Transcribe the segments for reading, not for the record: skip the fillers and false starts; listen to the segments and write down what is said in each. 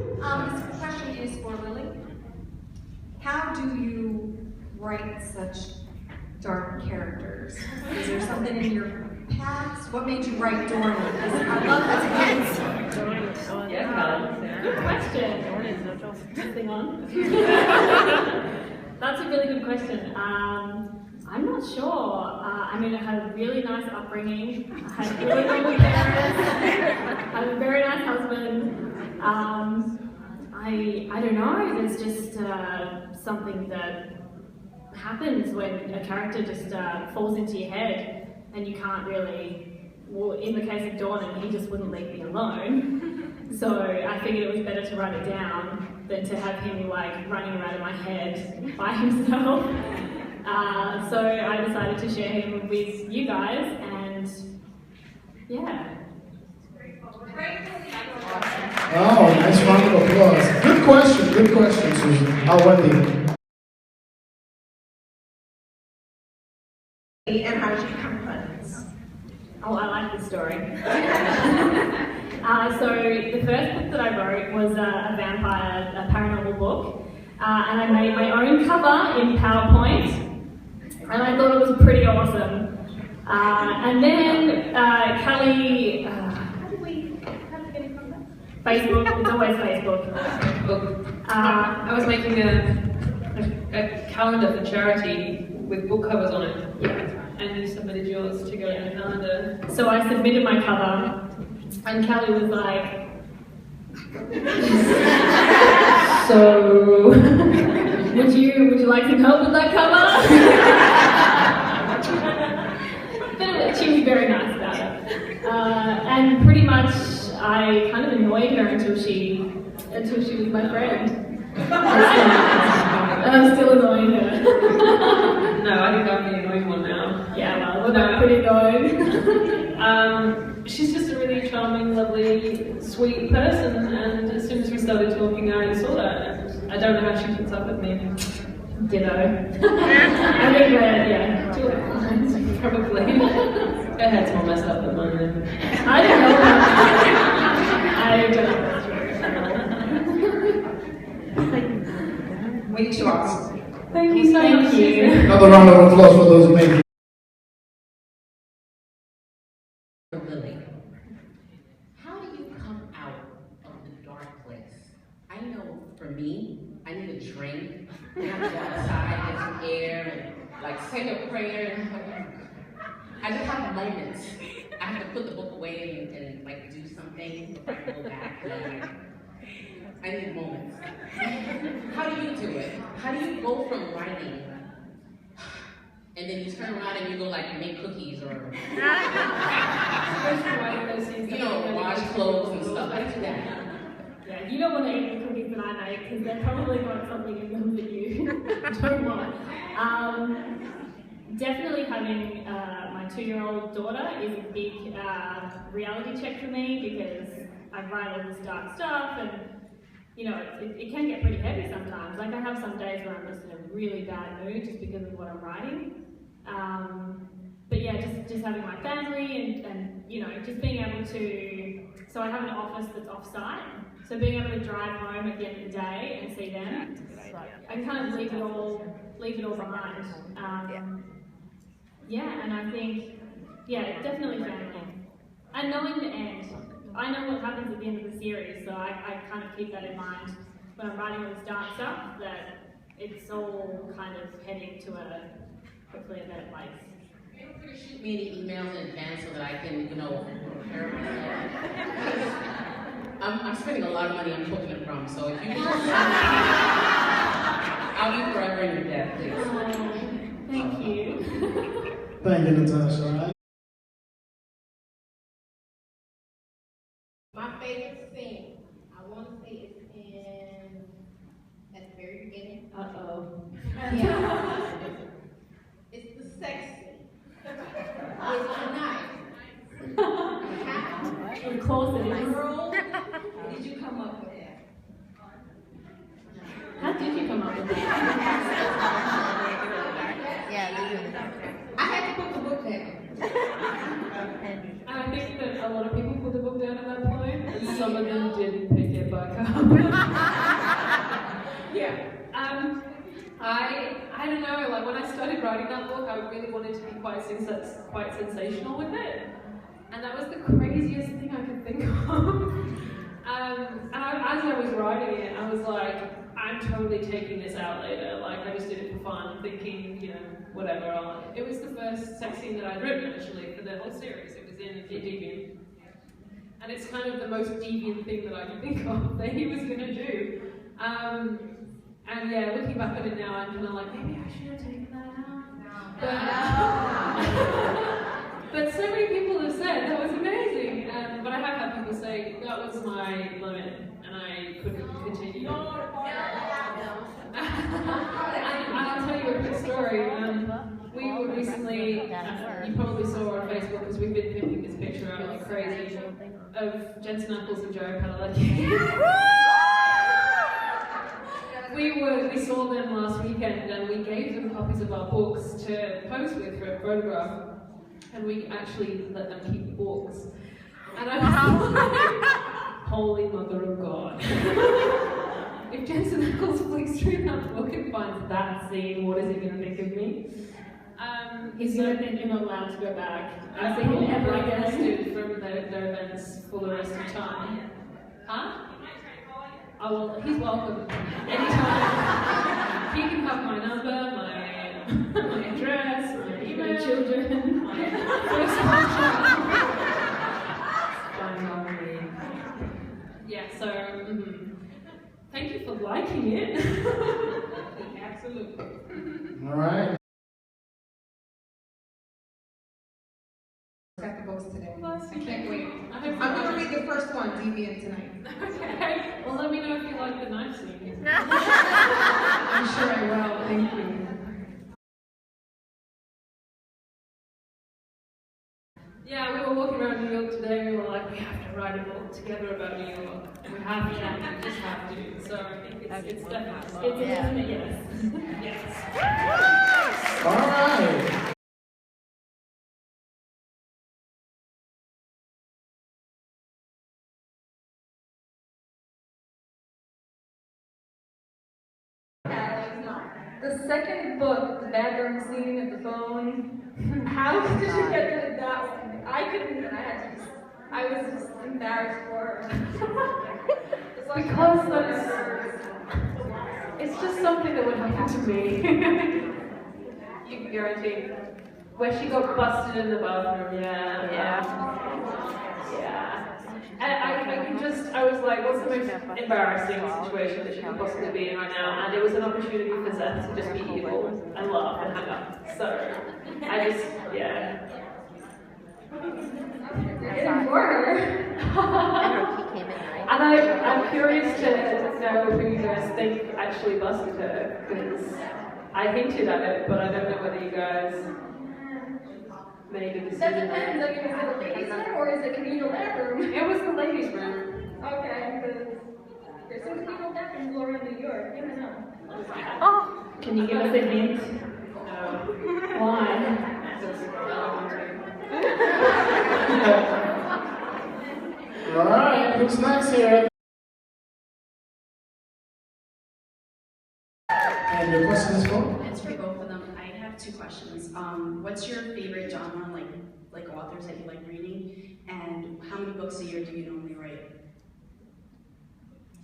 This question is for Lili. How do you write such dark characters? Is there something in your past? What made you write Dorothy? I love that. Good question. Hang on. That's a really good question. I'm not sure. I mean, I had a really nice upbringing. I had really normal parents. I have a very nice husband. I don't know. There's just something that happens when a character just falls into your head and you can't really. Well, in the case of Dornan, he just wouldn't leave me alone. So I figured it was better to write it down than to have him like running around in my head by himself. So I decided to share him with you guys, and yeah. Oh, nice round of applause. Good question, Susan. Wendy. And how did you become friends? Oh, I like this story. So the first book that I wrote was a paranormal book, and I made my own cover in PowerPoint, and I thought it was pretty awesome. And then Callie, how did we get in contact? Facebook, it's always Facebook. I was making a calendar for charity with book covers on it. Yeah. And you submitted yours to go in the calendar. So I submitted my cover, and Callie was like, so would you like some help with that cover? But she was very nice about it. And pretty much I kind of annoyed her until she was my friend. And I'm still annoying her. No, I think I'm the annoying one now. Yeah, well, we're pretty annoying. She's just a really charming, lovely, sweet person, and as soon as we started talking, I saw that. I don't know how she puts up with me. Ditto. I think yeah, probably. Her head's more messed up than mine. I don't know. Way too awesome. Thank you so much. Another round of applause for those amazing. Lili, how do you come out of the dark place? I know for me, I need a drink. I have to go outside, get some air, and like say a prayer. I just have moments. I have to put the book away and like do something before I go back. I need moments. How do you do it? How do you go from writing and then you turn around and you go like make cookies or wash clothes and stuff? How do you do that? Yeah, you don't want to eat the cookies that I make because they're probably got something in them that you don't want. Definitely having my 2-year-old daughter is a big reality check for me because I write all this dark stuff and it can get pretty heavy sometimes. Like I have some days where I'm just in a really bad mood just because of what I'm writing. But yeah, just having my family and just being able to. So I have an office that's off-site. So being able to drive home at the end of the day and see them, I can kind of leave it all behind. Yeah, and I think definitely family. And knowing the end. I know what happens at the end of the series, so I kind of keep that in mind when I'm writing all this dark stuff, that it's all kind of heading to hopefully a better place. Shoot me any emails in advance so that I can, prepare myself. I'm spending a lot of money on cooking and rum, so if you can I'll be forever in your debt, please. Thank you. Thank you, Natasha. All right. My favorite scene, I want to say it's at the very beginning. Uh-oh. Yeah. It's the sex scene. With the knife. Of course it is. Girl, did you come up with that? How did you come up with that? I had to put the book down. I think that a lot of people put the book down at that point, and some of them didn't pick it back up. when I started writing that book, I really wanted to be quite sensational with it. And that was the craziest thing I could think of. As I was writing it, I was like, I'm totally taking this out later. Like, I just did it for fun, thinking, you know, whatever. It was the first sex scene that I'd written, actually, for the whole series. It was in Deviant. And it's kind of the most deviant thing that I could think of that he was going to do. And yeah, looking back at it now, I'm kind of like, maybe I should have taken that out. But so many people have said that was amazing. But I have had people say that was my limit, and I couldn't continue. And I'll tell you a quick story. We were recently, you probably saw on Facebook, because we've been pimping this picture out like crazy, of Jensen Ackles and Joe Padalecki. We saw them last weekend, and we gave them copies of our books to pose with for a photograph, and we actually let them keep the books. And I was like, holy mother of God. If Jensen Ackles flicks through that book and finds that scene, what is he going to think of me? He's going to think you're not allowed to go back. I think he'll ever get arrested from their events for the rest of the time. Huh? Oh, well, he's welcome. Anytime. He can have my number, my address, my email, My children. my first contract. Fine by me. Yeah, so, thank you for liking it. Absolutely. All right. Got the books today. Well, I can't wait. I'm I'm gonna read the first one, Deviant, tonight. Okay. Well, let me know if you like the knife scene. I'm sure I will. Thank you. Yeah, we were walking around New York today, and we were like, we have to write a book together about New York. We have to, we just have to. So I think it's definitely, It's a definite yes. yes. All right. The second book, the bedroom scene at the phone, how did you get to that one? I couldn't even, I was just embarrassed for her. Because it's just something that would happen to me. You can guarantee. Where she got busted in the bathroom, yeah. I was like, what's the most embarrassing situation that she could possibly be in right now? And it was an opportunity for Zeth to just be evil and laugh and hang up. So, I just, yeah. Getting for her. And I'm curious to know who you guys think actually busted her, because I hinted at it, but I don't know whether you guys made a decision. That depends, like, is it a ladies' room or is it communal bathroom? It was the ladies' room. Okay, because there's some communal bathrooms all around New York, you never know. Can you give us a hint? No. Why? All right. Who's next here? And your question is for? It's for both of them. I have two questions. What's your favorite genre, like authors that you like reading, and how many books a year do you normally write?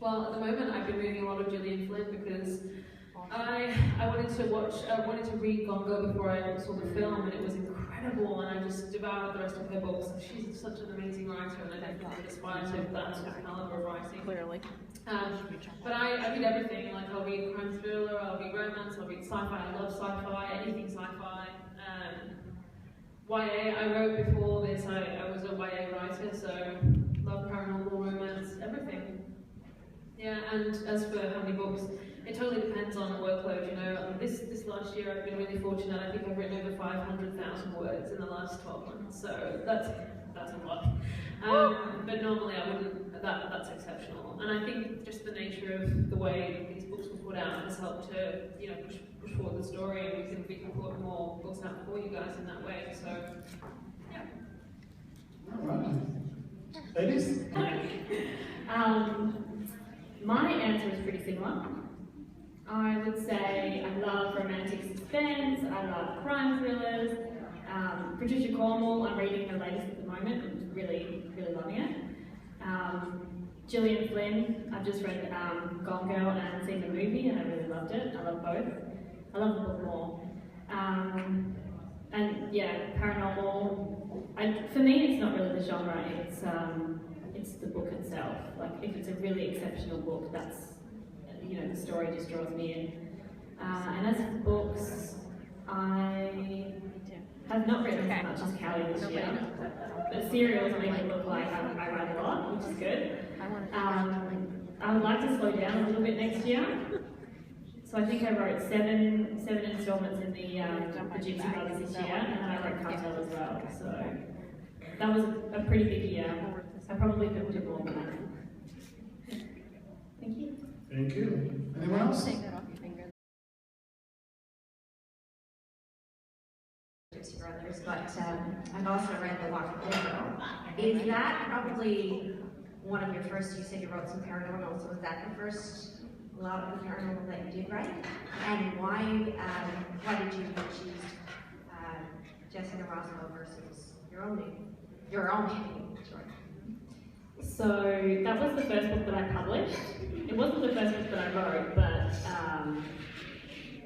Well, at the moment I've been reading a lot of Gillian Flynn because I wanted to read Gone Girl before I saw the film, and it was incredible, and I just devoured the rest of her books. She's such an amazing writer, and I definitely aspire to that sort of caliber of writing. Clearly. But I read everything. Like, I'll read crime thriller, I'll read romance, I'll read sci-fi. I love sci-fi, anything sci-fi. YA, I wrote before this. I was a YA writer, so love paranormal, romance, everything. Yeah, and as for how many books, it totally depends on workload, you know. This last year I've been really fortunate. I think I've written over 500,000 words in the last 12 months, so that's a lot. But normally I wouldn't, that's exceptional. And I think just the nature of the way these books were put out has helped to, you know, push forward the story, and we can put more books out for you guys in that way, so, yeah. All right. Ladies? My answer is pretty similar. I would say I love romantic suspense, I love crime thrillers. Patricia Cornwell, I'm reading her latest at the moment, and really, really loving it. Gillian Flynn, I've just read Gone Girl and seen the movie, and I really loved it. I love both. I love the book more. And yeah, paranormal. For me, it's not really the genre. It's the book itself. Like, if it's a really exceptional book, that's, you know, the story just draws me in. And as for books, I have not read as much as Callie this year. But serials make it look like I write a lot, which is good. I would like to slow down a little bit next year. So I think I wrote seven installments in the Gypsy Brothers this year, and then I wrote Cartel as well. So that was a pretty big year. I probably could do more than that. Thank you. Thank you. Anyone else? Gypsy Brothers, but I've also read The Walk of Hero. Is that probably one of your first? You said you wrote some paranormal, so was that the first lot of paranormal that you did write? And why did you choose Jessica Roswell versus your own name? Sorry. So that was the first book that I published. It wasn't the first book that I wrote, but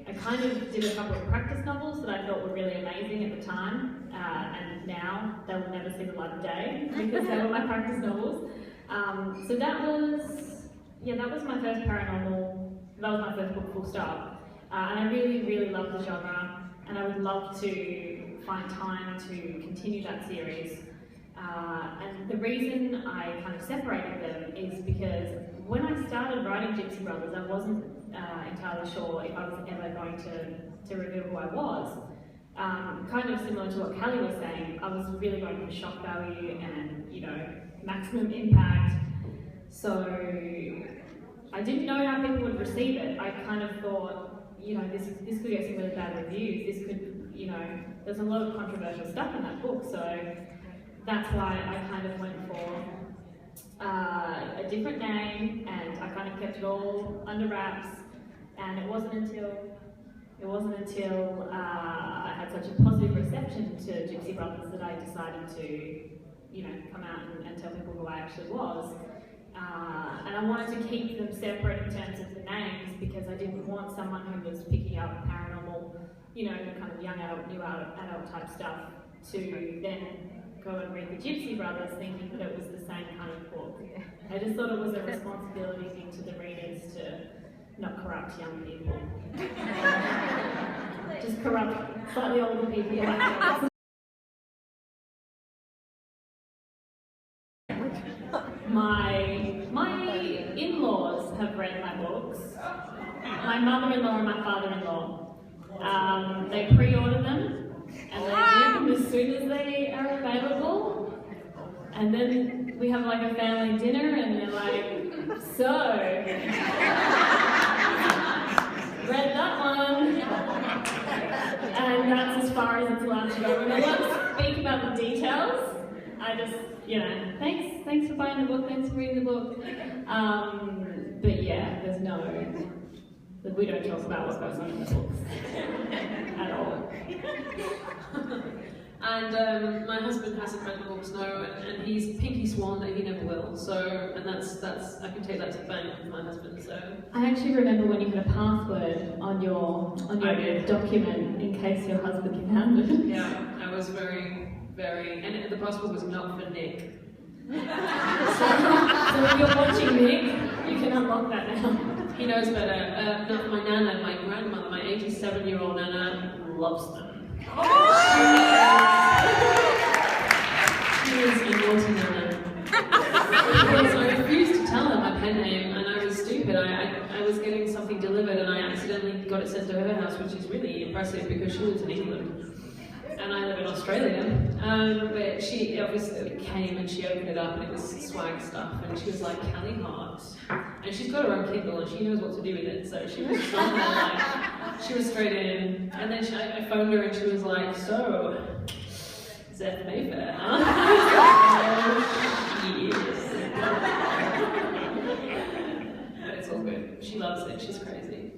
I kind of did a couple of practice novels that I thought were really amazing at the time, and now they will never see the light of day because they were my practice novels. So that was my first paranormal. That was my first book, full stop. And I really, really love the genre, and I would love to find time to continue that series. And the reason I kind of separated them is because when I started writing Gypsy Brothers, I wasn't entirely sure if I was ever going to reveal who I was. Kind of similar to what Callie was saying, I was really going for shock value and, you know, maximum impact. So I didn't know how people would receive it. I kind of thought, you know, this could get some really bad reviews. This could, you know, there's a lot of controversial stuff in that book. So that's why I kind of went for a different name, and I kind of kept it all under wraps. And it wasn't until I had such a positive reception to Gypsy Brothers that I decided to, you know, come out and tell people who I actually was. And I wanted to keep them separate in terms of the names because I didn't want someone who was picking up paranormal, you know, kind of young adult, new adult type stuff to then go and read the Gypsy Brothers thinking that it was the same kind of book. I just thought it was a responsibility thing to the readers to not corrupt young people. Just corrupt slightly older people. My in-laws have read my books. My mother-in-law and my father-in-law. They pre-order them and they read them as soon as they are available. And then we have like a family dinner and they're like, so, read that one. And that's as far as it's allowed to go. When they want to speak about the details, I just, you know, thanks for buying the book, thanks for reading the book. But yeah, we don't talk about what goes on in the books at all. And my husband hasn't read the books, no, and he's pinky sworn that he never will. So, and that's I can take that to the bank with my husband. So I actually remember when you had a password on your document in case your husband found it. Yeah, I was very, and the password was not for Nick. So if you're watching Nick, you can unlock that now. He knows better. My nana, my grandmother, my 87-year-old nana, loves them. She is a naughty nana. Because I refused to tell her my pen name, and I was stupid. I was getting something delivered, and I accidentally got it sent to her house, which is really impressive because she lives in England. And I live in Australia, but she obviously came and she opened it up and it was swag stuff, and she was like, Callie Hart. And she's got her own Kindle and she knows what to do with it, so she was on there, like, she was straight in. And then I phoned her and she was like, so, Zeph Mayfair, huh? But it's all good. She loves it, she's crazy.